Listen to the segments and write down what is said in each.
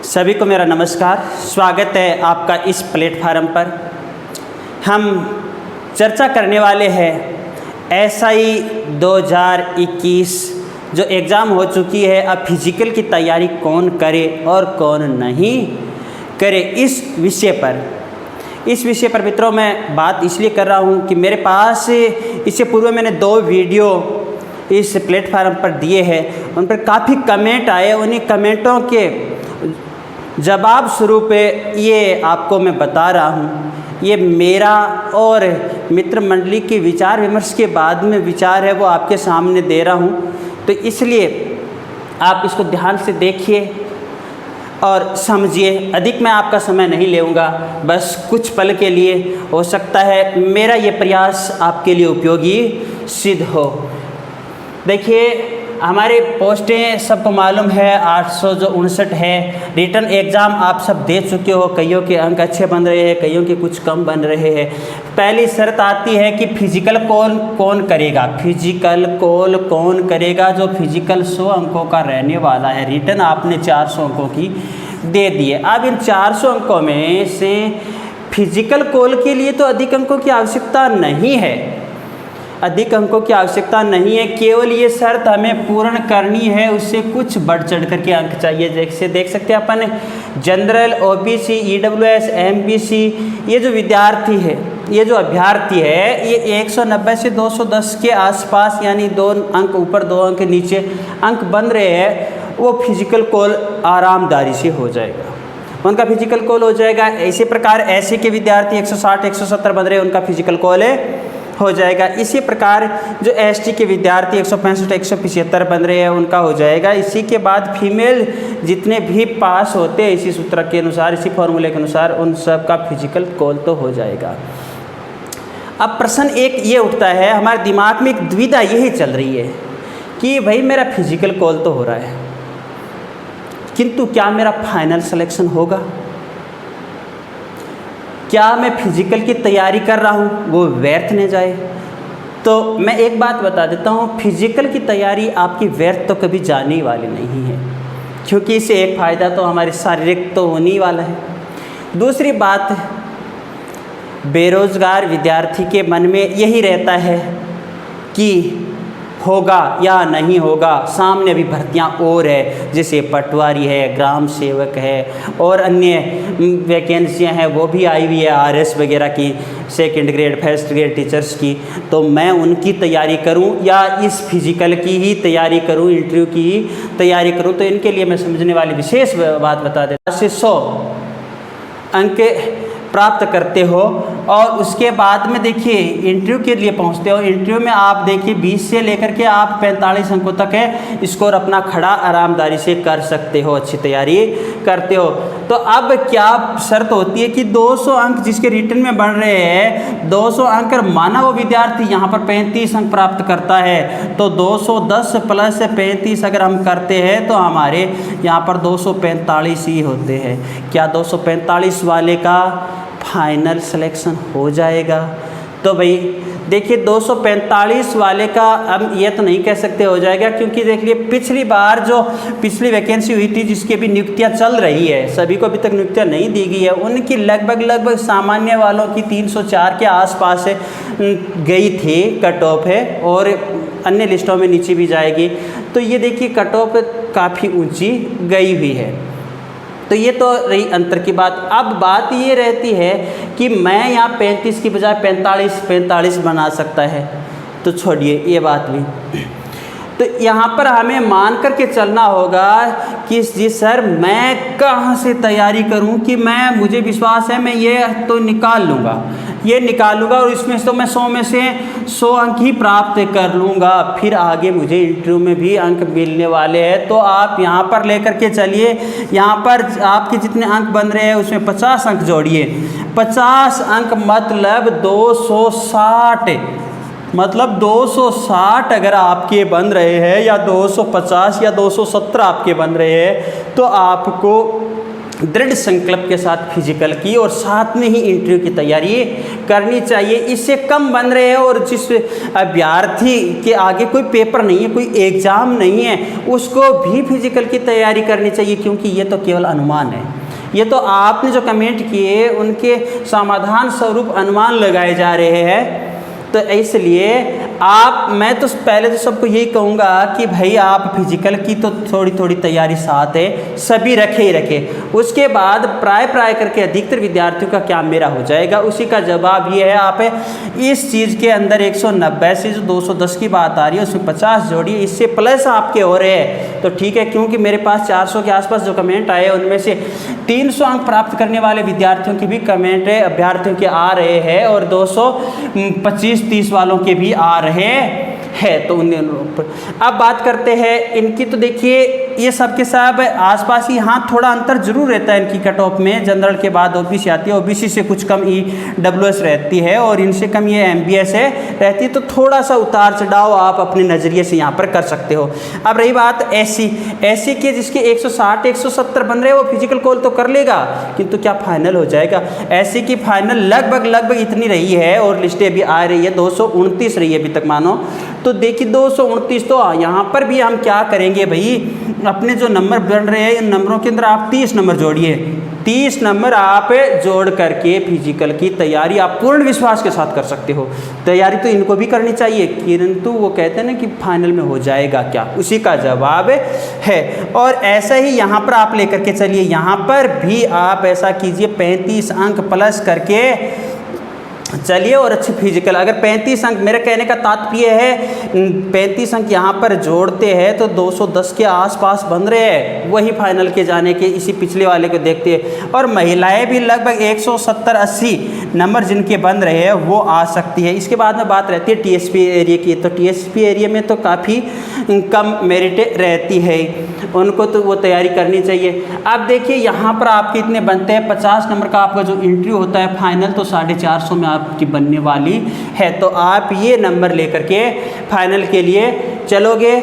सभी को मेरा नमस्कार। स्वागत है आपका इस प्लेटफार्म पर। हम चर्चा करने वाले हैं SI 2021 जो एग्ज़ाम हो चुकी है। अब फिजिकल की तैयारी कौन करे और कौन नहीं करे, इस विषय पर मित्रों मैं बात इसलिए कर रहा हूँ कि मेरे पास इससे पूर्व मैंने 2 वीडियो इस प्लेटफार्म पर दिए हैं। उन पर काफ़ी कमेंट आए। उन्हीं कमेंटों के जवाब स्वरूप ये आपको मैं बता रहा हूँ। ये मेरा और मित्र मंडली के विचार विमर्श के बाद में विचार है वो आपके सामने दे रहा हूँ। तो इसलिए आप इसको ध्यान से देखिए और समझिए। अधिक मैं आपका समय नहीं लूँगा, बस कुछ पल के लिए हो सकता है मेरा ये प्रयास आपके लिए उपयोगी सिद्ध हो। देखिए, हमारे पोस्टें सबको मालूम है 859 है। रिटर्न एग्ज़ाम आप सब दे चुके हो। कईयों के अंक अच्छे बन रहे हैं, कईयों के कुछ कम बन रहे हैं। पहली शर्त आती है कि फिजिकल कौन करेगा। फिजिकल कौन करेगा? जो फिजिकल 100 अंकों का रहने वाला है। रिटर्न आपने 400 अंकों की दे दी है। अब इन 400 अंकों में से फिजिकल कॉल के लिए तो अधिक अंकों की आवश्यकता नहीं है। अधिक अंकों की आवश्यकता नहीं है, केवल ये शर्त हमें पूर्ण करनी है। उससे कुछ बढ़ चढ़ करके अंक चाहिए। जैसे देख सकते हैं अपन जनरल, OBC, EWS, MPC, ये जो विद्यार्थी है, ये जो अभ्यर्थी है, ये 190 से 210 के आसपास, यानी 2 अंक ऊपर 2 अंक नीचे अंक बन रहे हैं। वो फिजिकल कॉल आरामदारी से हो जाएगा, उनका फिजिकल कॉल हो जाएगा। इसी प्रकार SC के विद्यार्थी 160 170 बन रहे हैं, उनका फिजिकल कॉल हो जाएगा। इसी प्रकार जो ST के विद्यार्थी 165 175 बन रहे हैं, उनका हो जाएगा। इसी के बाद फीमेल जितने भी पास होते हैं इसी सूत्र के अनुसार, इसी फॉर्मूले के अनुसार, उन सब का फिजिकल कॉल तो हो जाएगा। अब प्रश्न एक ये उठता है, हमारे दिमाग में एक दुविधा यही चल रही है कि भाई मेरा फिजिकल कॉल तो हो रहा है, किंतु क्या मेरा फाइनल सिलेक्शन होगा? क्या मैं फिजिकल की तैयारी कर रहा हूँ वो व्यर्थ न जाए? तो मैं एक बात बता देता हूँ, फिजिकल की तैयारी आपकी व्यर्थ तो कभी जाने वाली नहीं है, क्योंकि इससे एक फ़ायदा तो हमारे शारीरिक तो होने ही वाला है। दूसरी बात, बेरोज़गार विद्यार्थी के मन में यही रहता है कि होगा या नहीं होगा। सामने अभी भर्तियां और है, जैसे पटवारी है, ग्राम सेवक है और अन्य वैकेंसियां हैं, वो भी आई हुई है RS वगैरह की, 2nd grade 1st grade teachers की। तो मैं उनकी तैयारी करूं या इस फिजिकल की ही तैयारी करूं, इंटरव्यू की ही तैयारी करूं? तो इनके लिए मैं समझने वाली विशेष बात बता देता हूं। 100 अंक प्राप्त करते हो और उसके बाद में देखिए इंटरव्यू के लिए पहुंचते हो। इंटरव्यू में आप देखिए 20 से लेकर के आप 45 अंकों तक है स्कोर अपना खड़ा आरामदारी से कर सकते हो, अच्छी तैयारी करते हो। तो अब क्या शर्त होती है कि 200 अंक जिसके रिटर्न में बढ़ रहे हैं, 200 अंक माना वो विद्यार्थी यहाँ पर 35 अंक प्राप्त करता है, तो 210 प्लस 35 अगर हम करते हैं तो हमारे यहाँ पर 245 ही होते हैं। क्या 245 वाले का फाइनल सिलेक्शन हो जाएगा? तो भाई देखिए 245 वाले का अब ये तो नहीं कह सकते हो जाएगा, क्योंकि देखिए पिछली बार जो पिछली वैकेंसी हुई थी जिसकी भी नियुक्तियां चल रही है, सभी को अभी तक नियुक्तियां नहीं दी गई है, उनकी लगभग सामान्य वालों की 304 के आसपास गई थी कट ऑफ है, और अन्य लिस्टों में नीचे भी जाएगी। तो ये देखिए कट ऑफ काफ़ी ऊँची गई हुई है। तो ये तो रही अंतर की बात। अब बात ये रहती है कि मैं यहाँ 35 की बजाय 45 बना सकता है, तो छोड़िए ये बात भी। तो यहाँ पर हमें मान करके चलना होगा कि जी सर मैं कहाँ से तैयारी करूँ कि मुझे विश्वास है मैं ये तो निकाल लूँगा और इसमें तो मैं 100 में से 100 अंक ही प्राप्त कर लूँगा, फिर आगे मुझे इंटरव्यू में भी अंक मिलने वाले हैं। तो आप यहाँ पर लेकर के चलिए, यहाँ पर आपके जितने अंक बन रहे हैं उसमें 50 अंक जोड़िए। 50 अंक मतलब 260, मतलब 260 अगर आपके बन रहे हैं या 250 या 270 आपके बन रहे हैं, तो आपको दृढ़ संकल्प के साथ फिजिकल की और साथ में ही इंटरव्यू की तैयारी करनी चाहिए। इससे कम बन रहे हैं और जिस अभ्यर्थी के आगे कोई पेपर नहीं है, कोई एग्ज़ाम नहीं है, उसको भी फिजिकल की तैयारी करनी चाहिए, क्योंकि ये तो केवल अनुमान है। ये तो आपने जो कमेंट किए उनके समाधान स्वरूप अनुमान लगाए जा रहे हैं। तो इसलिए मैं तो पहले तो सबको यही कहूँगा कि भाई आप फिजिकल की तो थोड़ी थोड़ी तैयारी साथ है सभी रखे ही रखे। उसके बाद प्राय करके अधिकतर विद्यार्थियों का क्या मेरा हो जाएगा, उसी का जवाब ये है, आप इस चीज़ के अंदर 190 से जो 210 की बात आ रही है उसमें 50 जोड़िए, इससे प्लस आपके हो रहे हैं तो ठीक है। क्योंकि मेरे पास 400 के आसपास जो कमेंट आए उनमें से 300 अंक प्राप्त करने वाले विद्यार्थियों के भी कमेंट अभ्यर्थियों के आ रहे हैं और 225-30 वालों के भी आ रहे हैं। तो उन अब बात करते हैं इनकी। तो देखिए ये सब के सब आसपास ही, हाँ थोड़ा अंतर जरूर रहता है इनकी कट ऑफ में। जनरल के बाद ओबीसी आती है, ओबीसी से कुछ कम ईडब्ल्यूएस रहती है और इनसे कम ये एमबीएस है रहती है। तो थोड़ा सा उतार चढ़ाव आप अपने नज़रिए से यहाँ पर कर सकते हो। अब रही बात एससी के, जिसके 160-170 बन रहे हैं, वो फिजिकल कॉल तो कर लेगा, किंतु क्या फाइनल हो जाएगा? एससी की फाइनल लगभग इतनी रही है और लिस्टें अभी आ रही है, 229 रही है अभी तक मानो। तो देखिए 229, तो यहाँ पर भी हम क्या करेंगे भाई, अपने जो नंबर बन रहे हैं इन नंबरों के अंदर आप 30 नंबर जोड़िए। 30 नंबर आप जोड़ करके फिजिकल की तैयारी आप पूर्ण विश्वास के साथ कर सकते हो। तैयारी तो इनको भी करनी चाहिए, किंतु वो कहते हैं ना कि फाइनल में हो जाएगा क्या, उसी का जवाब है। और ऐसा ही यहाँ पर आप लेकर के चलिए, यहाँ पर भी आप ऐसा कीजिए 35 अंक प्लस करके चलिए और अच्छी फिजिकल। अगर 35 अंक, मेरे कहने का तात्पर्य है 35 अंक यहाँ पर जोड़ते हैं तो 210 के आसपास बन रहे हैं, वही फाइनल के जाने के इसी पिछले वाले को देखते हैं। और महिलाएं भी लगभग 170-80 नंबर जिनके बन रहे हैं वो आ सकती है। इसके बाद में बात रहती है टीएसपी एरिया की। तो टीएसपी एरिया में तो काफ़ी कम मेरिट रहती है, उनको तो वो तैयारी करनी चाहिए। अब देखिए यहाँ पर आपके इतने बनते हैं, 50 नंबर का आपका जो इंटरव्यू होता है फाइनल, तो 450 में आपकी बनने वाली है। तो आप ये नंबर लेकर के फाइनल के लिए चलोगे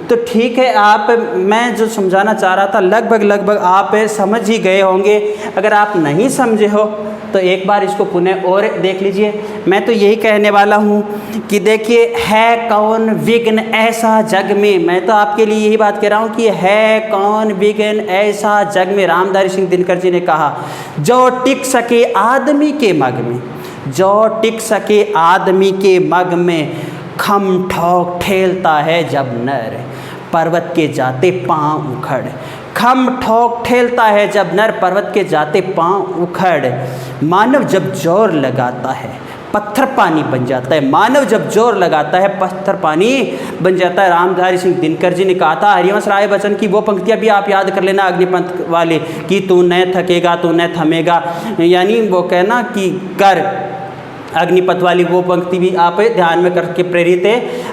तो ठीक है। मैं जो समझाना चाह रहा था लगभग आप समझ ही गए होंगे। अगर आप नहीं समझे हो तो एक बार इसको पुनः और देख लीजिए। मैं तो यही कहने वाला हूँ कि देखिए, है कौन विघ्न ऐसा जग में, मैं तो आपके लिए यही बात कह रहा हूँ कि है कौन विघ्न ऐसा जग में। रामधारी सिंह दिनकर जी ने कहा, जो टिक सके आदमी के मग में, जो टिक सके आदमी के मग में, खम ठोक ठेलता है जब नर, पर्वत के जाते पांव उखड़। खम ठोक ठेलता है जब नर, पर्वत के जाते पांव उखड़। मानव जब जोर लगाता है पत्थर पानी बन जाता है, मानव जब जोर लगाता है पत्थर पानी बन जाता है। रामधारी सिंह दिनकर जी ने कहा था। हरिवंश राय बच्चन की वो पंक्तियाँ भी आप याद कर लेना अग्निपंथ वाले, कि तू न थकेगा तू न थमेगा, यानी वो कहना कि कर। अग्निपथ वाली वो पंक्ति भी आप ध्यान में करके प्रेरित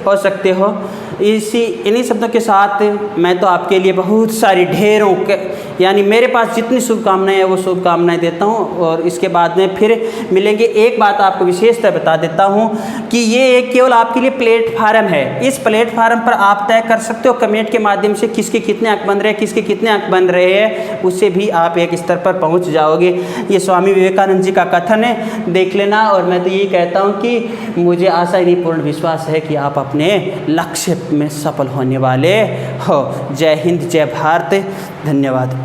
हो सकते हो। इन्हीं शब्दों के साथ मैं तो आपके लिए बहुत सारी ढेरों यानी मेरे पास जितनी शुभकामनाएं हैं वो शुभकामनाएं देता हूं। और इसके बाद में फिर मिलेंगे। एक बात आपको विशेषतः बता देता हूं कि ये केवल आपके लिए प्लेटफार्म है। इस प्लेटफार्म पर आप तय कर सकते हो कमेंट के माध्यम से किसके कितने अंक बन रहे हैं, किसके कितने अंक बन रहे हैं, उससे भी आप एक स्तर पर पहुँच जाओगे। ये स्वामी विवेकानंद जी का कथन है, देख लेना। और मैं तो यही कहता हूँ कि मुझे आशा ही नहीं पूर्ण विश्वास है कि आप अपने लक्ष्य में सफल होने वाले हो। जय हिंद, जय भारत, धन्यवाद।